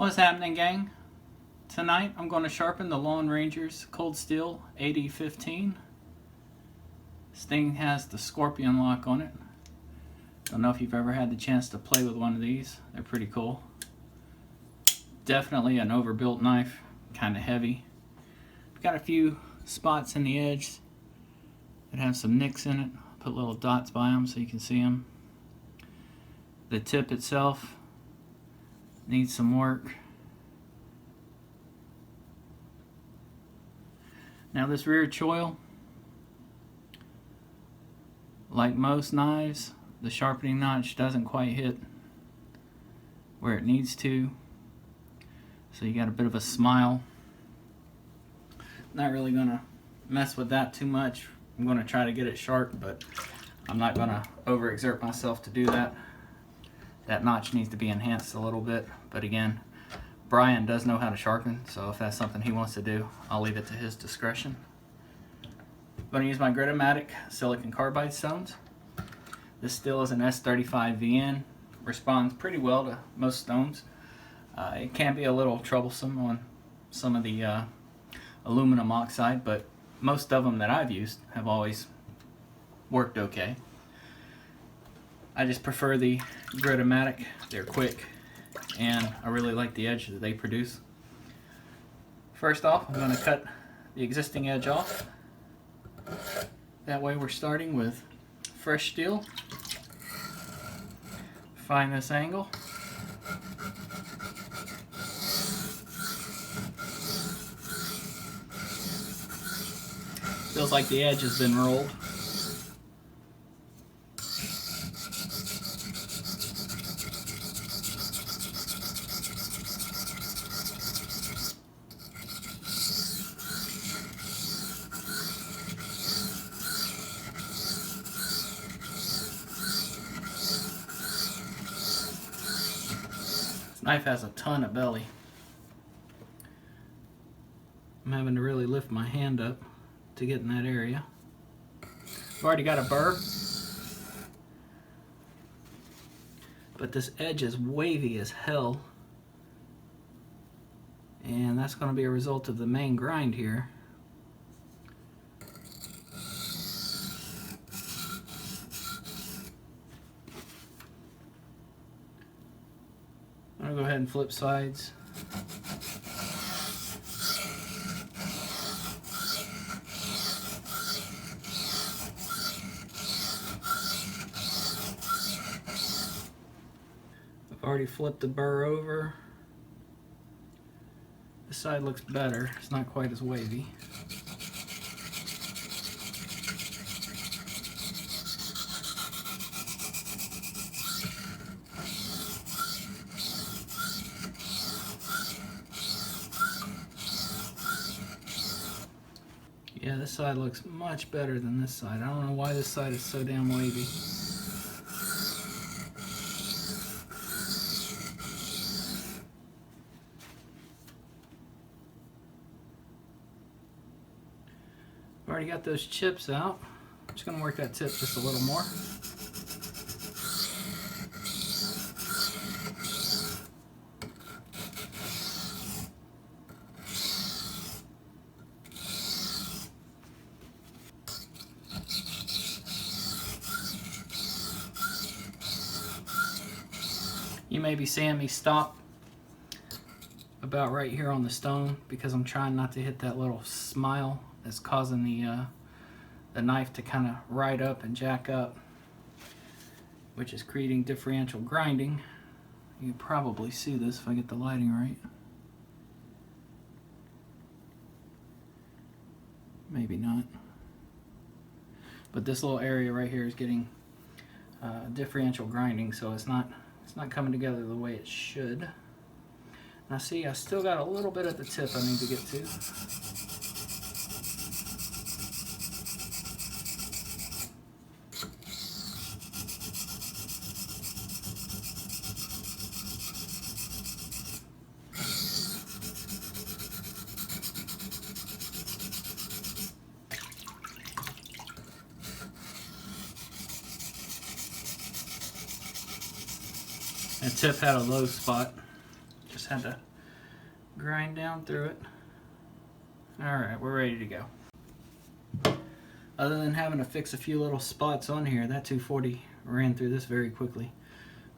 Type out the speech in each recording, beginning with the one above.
What's happening, gang? Tonight I'm going to sharpen the Lone Ranger's Cold Steel AD-15. This thing has the scorpion lock on it. Don't know if you've ever had the chance to play with one of these. They're pretty cool. Definitely an overbuilt knife, kind of heavy. Got a few spots in the edge that have some nicks in it. Put little dots by them so you can see them. The tip itself needs some work. Now this rear choil, like most knives, the sharpening notch doesn't quite hit where it needs to, so you got a bit of a smile. Not really gonna mess with that too much. I'm gonna try to get it sharp, but I'm not gonna overexert myself to do that. That notch needs to be enhanced a little bit, but again, Brian does know how to sharpen, so if that's something he wants to do, I'll leave it to his discretion. I'm going to use my Gritomatic Silicone Carbide stones. This still is an S35 VN. Responds pretty well to most stones. It can be a little troublesome on some of the aluminum oxide, but most of them that I've used have always worked okay. I just prefer the Gritomatic. They're quick, and I really like the edge that they produce. First off, I'm going to cut the existing edge off. That way we're starting with fresh steel. Find this angle. Feels like the edge has been rolled. This knife has a ton of belly. I'm having to really lift my hand up to get in that area. I've already got a burr, but this edge is wavy as hell, and that's going to be a result of the main grind here. I'm going to go ahead and flip sides. I've already flipped the burr over. This side looks better. It's not quite as wavy. Yeah, this side looks much better than this side. I don't know why this side is so damn wavy. I've already got those chips out. I'm just going to work that tip just a little more. You may be seeing me stop about right here on the stone because I'm trying not to hit that little smile that's causing the knife to kind of ride up and jack up, which is creating differential grinding. You can probably see this if I get the lighting right. Maybe not. But this little area right here is getting differential grinding, so it's not coming together the way it should. Now see, I still got a little bit at the tip I need to get to. That tip had a low spot. Just had to grind down through it. Alright, we're ready to go. Other than having to fix a few little spots on here, that 240 ran through this very quickly.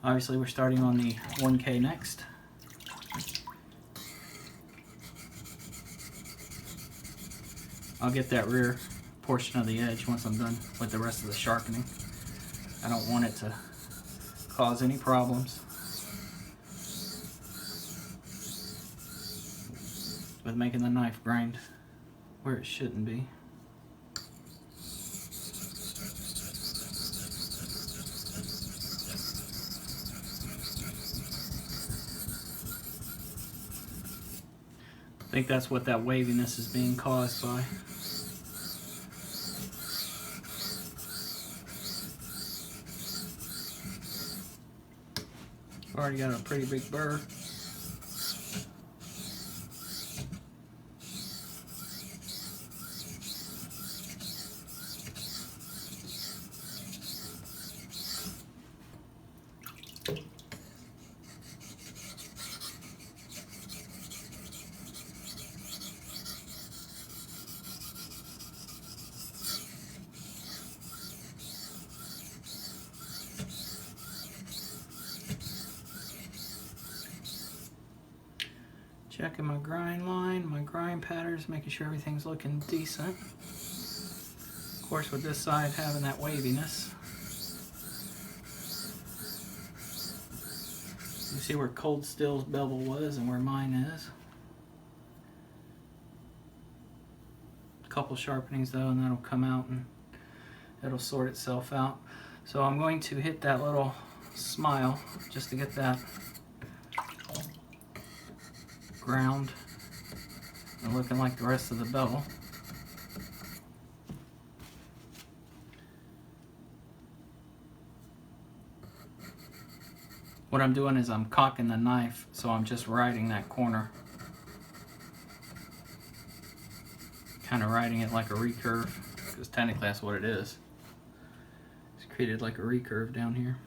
Obviously we're starting on the 1K next. I'll get that rear portion of the edge once I'm done with the rest of the sharpening. I don't want it to cause any problems with making the knife grind where it shouldn't be. I think that's what that waviness is being caused by. Already got a pretty big burr. Checking my grind line, my grind patterns, making sure everything's looking decent. Of course, with this side having that waviness. You see where Cold Still's bevel was and where mine is. A couple sharpenings though, and that'll come out and it'll sort itself out. So I'm going to hit that little smile just to get that ground and looking like the rest of the bevel. What I'm doing is I'm cocking the knife, so I'm just riding that corner, kind of riding it like a recurve, because technically that's what it is. It's created like a recurve down here.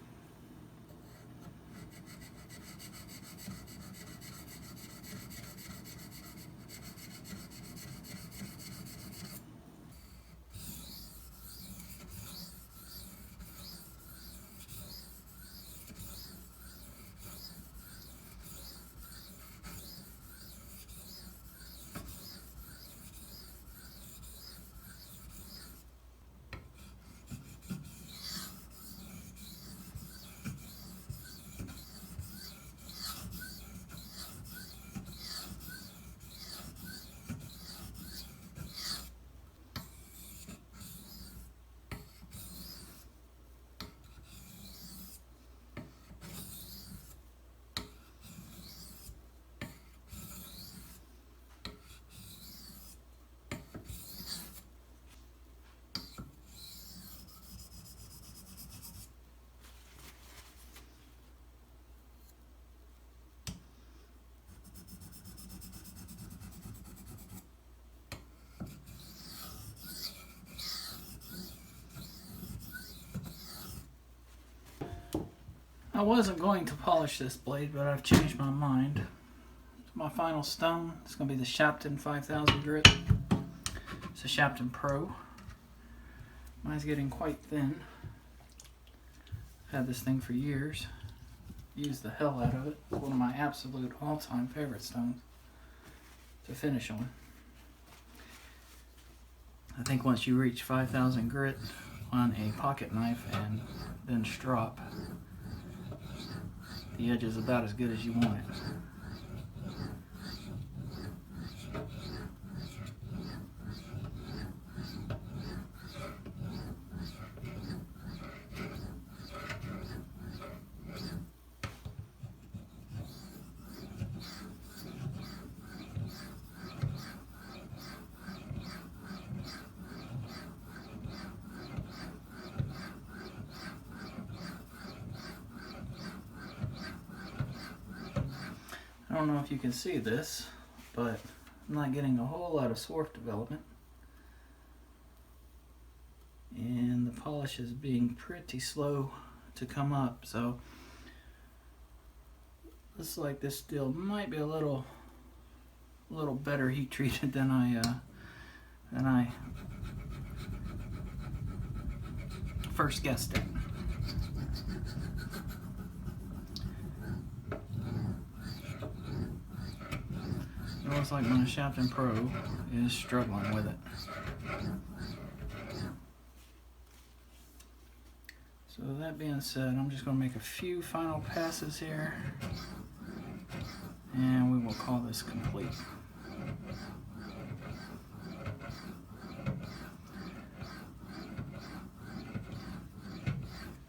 I wasn't going to polish this blade, but I've changed my mind. My final stone is going to be the Sharpening 5000 grit. It's a Sharpening Pro. Mine's getting quite thin. I've had this thing for years. Used the hell out of it. It's one of my absolute all-time favorite stones to finish on. I think once you reach 5000 grit on a pocket knife and then strop, the edge is about as good as you want it. I don't know if you can see this, but I'm not getting a whole lot of swarf development. And the polish is being pretty slow to come up, so looks like this steel might be a little a little better heat treated than I first guessed it. It looks like my Sharpening Pro is struggling with it. So that being said, I'm just going to make a few final passes here, and we will call this complete.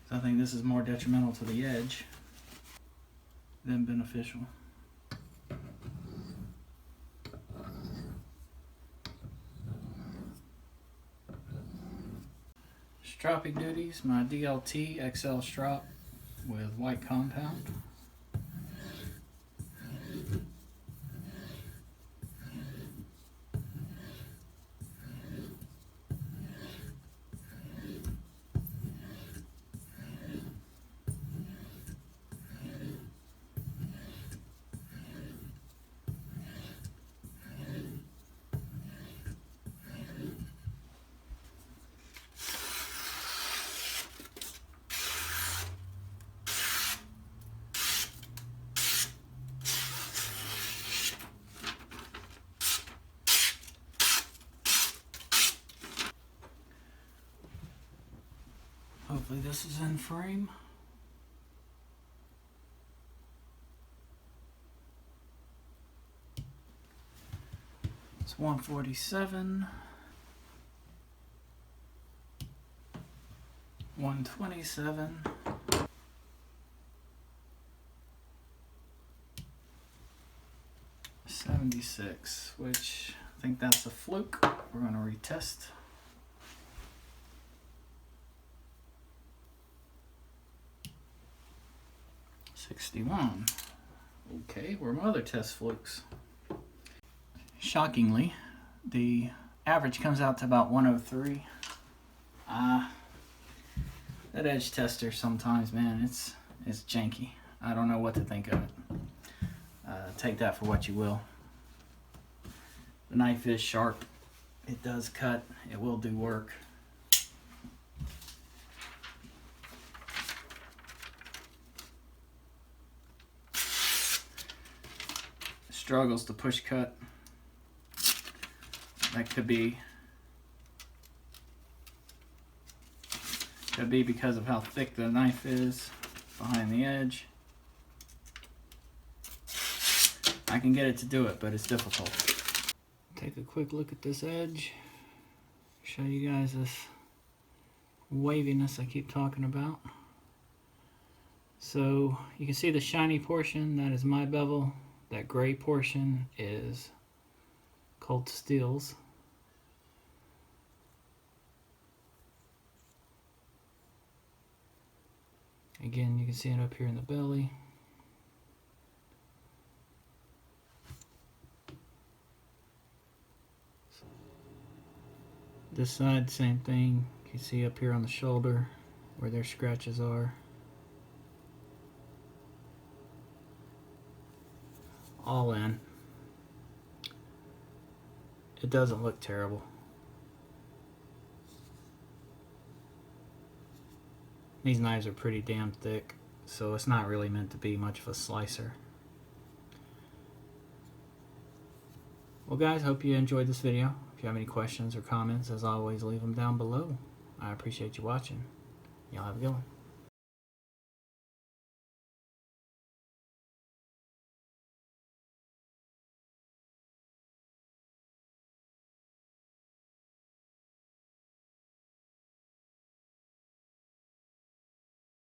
So I think this is more detrimental to the edge than beneficial. Stropping duties, my Dlt XL Strop with white compound. Hopefully this is in frame. It's 147, 127, 76, which I think that's a fluke. We're going to retest. $61. Okay, where are my other test flukes? Shockingly, the average comes out to about 103. That edge tester sometimes, man, it's janky. I don't know what to think of it. Take that for what you will. The knife is sharp. It does cut. It will do work. Struggles to push cut. That could be because of how thick the knife is behind the edge. I can get it to do it, but it's difficult. Take a quick look at this edge. Show you guys this waviness I keep talking about. So you can see the shiny portion, that is my bevel. That gray portion is Cold Steel's. Again, you can see it up here in the belly. This side, same thing. You can see up here on the shoulder where their scratches are. All in. It doesn't look terrible. These knives are pretty damn thick, so it's not really meant to be much of a slicer. Well guys, hope you enjoyed this video. If you have any questions or comments, as always, leave them down below. I appreciate you watching. Y'all have a good one.